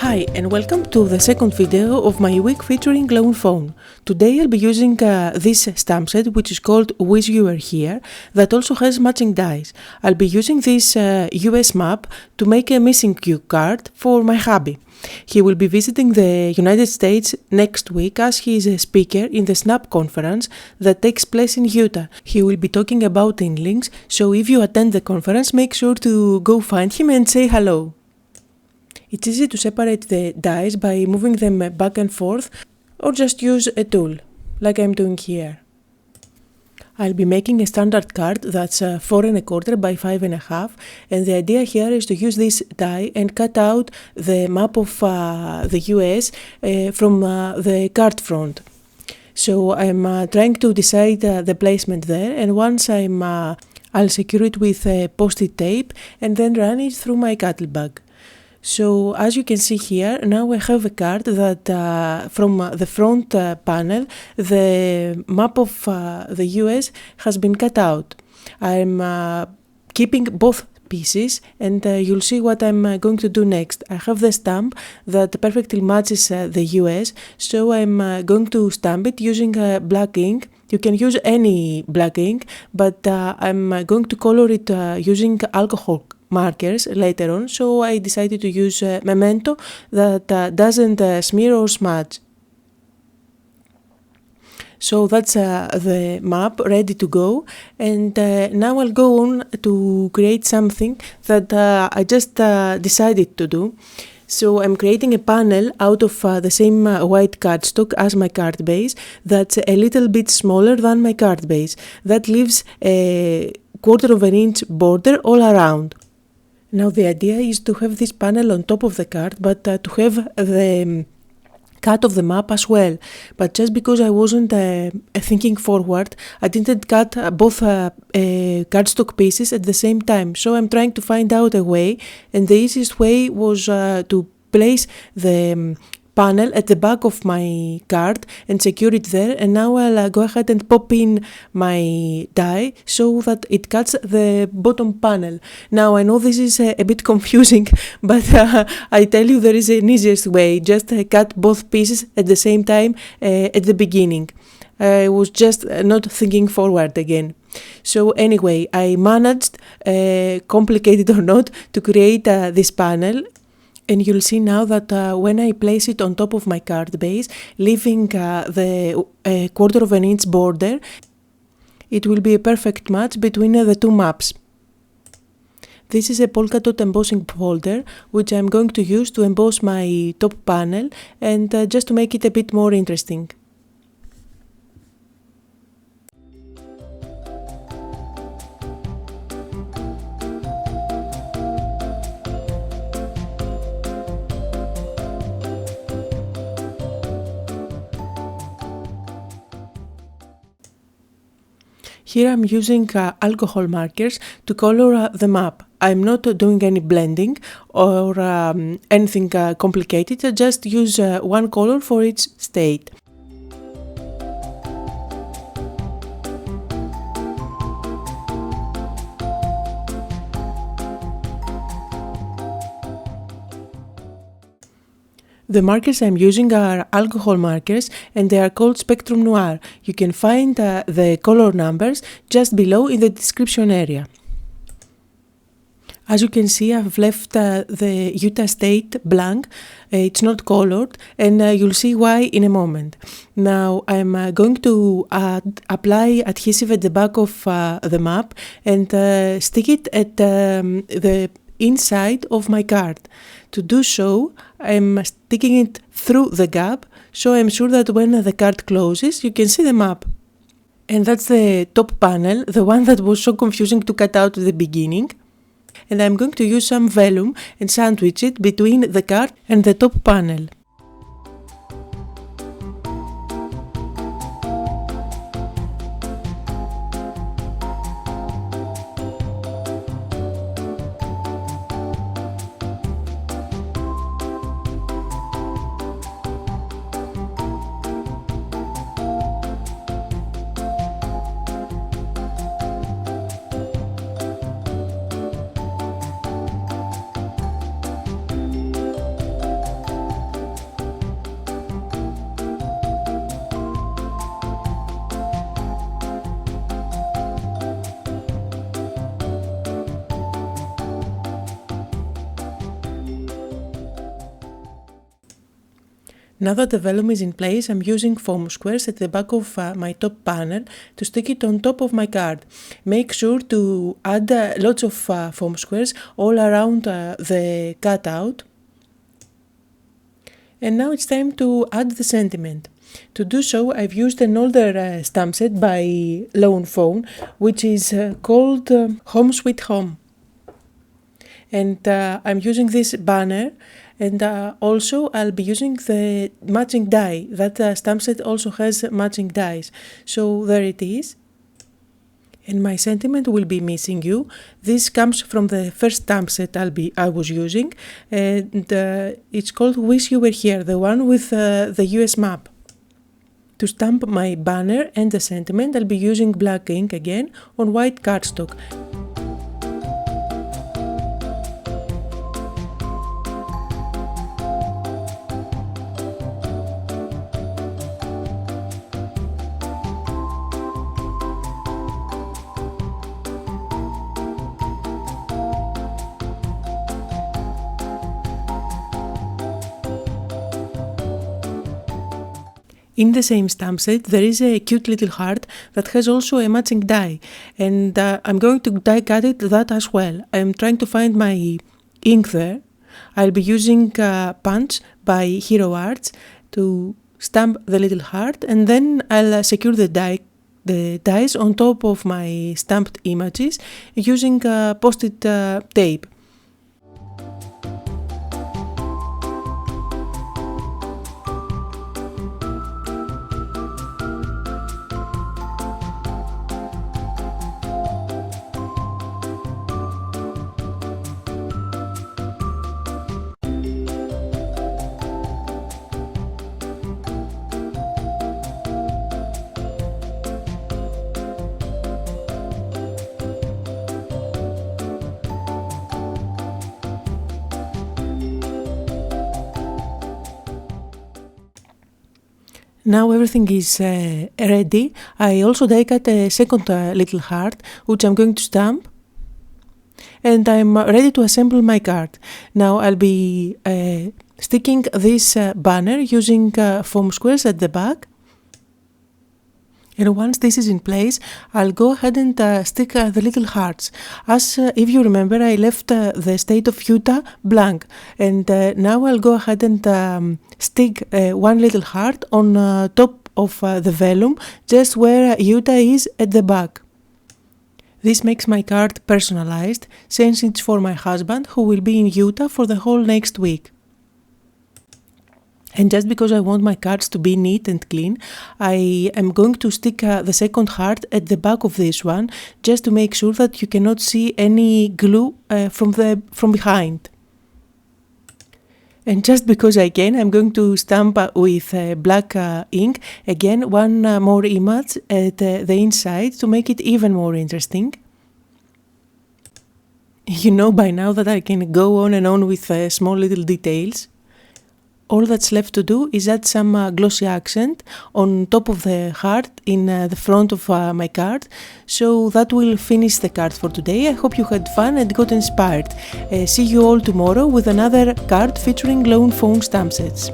Hi and welcome to the second video of my week featuring Lone Fawn. Today I'll be using this stamp set which is called Wish You Were Here that also has matching dies. I'll be using this US map to make a missing cue card for my hubby. He will be visiting the United States next week as he is a speaker in the SNAP conference that takes place in Utah. He will be talking about inklings, so if you attend the conference make sure to go find him and say hello. It's easy to separate the dies by moving them back and forth or just use a tool, like I'm doing here. I'll be making a standard card that's 4 1/4 by 5 1/2, and the idea here is to use this die and cut out the map of the US from the card front. So I'm trying to decide the placement there, and once I'll secure it with post-it tape and then run it through my cattle bag. So as you can see here, now I have a card that from the front panel, the map of the US has been cut out. I'm keeping both pieces and you'll see what I'm going to do next. I have the stamp that perfectly matches the US, so I'm going to stamp it using black ink. You can use any black ink, but I'm going to color it using alcohol markers later on, so I decided to use Memento that doesn't smear or smudge. So that's the map ready to go, and now I'll go on to create something that I just decided to do. So I'm creating a panel out of the same white cardstock as my card base that's a little bit smaller than my card base. That leaves a 1/4 inch border all around. Now the idea is to have this panel on top of the card, but to have the cut of the map as well. But just because I wasn't thinking forward, I didn't cut both cardstock pieces at the same time. So I'm trying to find out a way, and the easiest way was to place the panel at the back of my card and secure it there, and now I'll go ahead and pop in my die so that it cuts the bottom panel. Now I know this is a bit confusing, but I tell you there is an easiest way. Just cut both pieces at the same time at the beginning. I was just not thinking forward again. So anyway, I managed, complicated or not, to create this panel. And you'll see now that when I place it on top of my card base, leaving the 1/4 inch border, it will be a perfect match between the two maps. This is a polka dot embossing folder, which I'm going to use to emboss my top panel and just to make it a bit more interesting. Here I'm using alcohol markers to color the map. I'm not doing any blending or anything complicated. I just use one color for each state. The markers I'm using are alcohol markers and they are called Spectrum Noir. You can find the color numbers just below in the description area. As you can see, I've left the Utah State blank. It's not colored, and you'll see why in a moment. Now I'm going to apply adhesive at the back of the map and stick it at the inside of my card. To do so, I'm sticking it through the gap, so I'm sure that when the card closes, you can see the map. And that's the top panel, the one that was so confusing to cut out at the beginning. And I'm going to use some vellum and sandwich it between the card and the top panel. Now that the vellum is in place, I'm using foam squares at the back of my top panel to stick it on top of my card. Make sure to add lots of foam squares all around the cutout. And now it's time to add the sentiment. To do so, I've used an older stamp set by Fawn, which is called Home Sweet Home. And I'm using this banner, and also I'll be using the matching die. That stamp set also has matching dies. So there it is. And my sentiment will be missing you. This comes from the first stamp set I was using, and it's called Wish You Were Here, the one with the US map. To stamp my banner and the sentiment, I'll be using black ink again on white cardstock. In the same stamp set, there is a cute little heart that has also a matching die, and I'm going to die cut it that as well. I'm trying to find my ink there. I'll be using Punch by Hero Arts to stamp the little heart, and then I'll secure the dies on top of my stamped images using post-it tape. Now everything is ready. I also die cut a second little heart, which I'm going to stamp. And I'm ready to assemble my card. Now I'll be sticking this banner using foam squares at the back. And once this is in place, I'll go ahead and stick the little hearts. As if you remember, I left the state of Utah blank. And now I'll go ahead and stick one little heart on top of the vellum, just where Utah is at the back. This makes my card personalized, since it's for my husband, who will be in Utah for the whole next week. And just because I want my cards to be neat and clean, I am going to stick the second heart at the back of this one, just to make sure that you cannot see any glue from behind. And just because I can, I'm going to stamp with black ink, again one more image at the inside to make it even more interesting. You know by now that I can go on and on with small little details. All that's left to do is add some glossy accent on top of the heart in the front of my card. So that will finish the card for today. I hope you had fun and got inspired. See you all tomorrow with another card featuring Fawn stamp sets.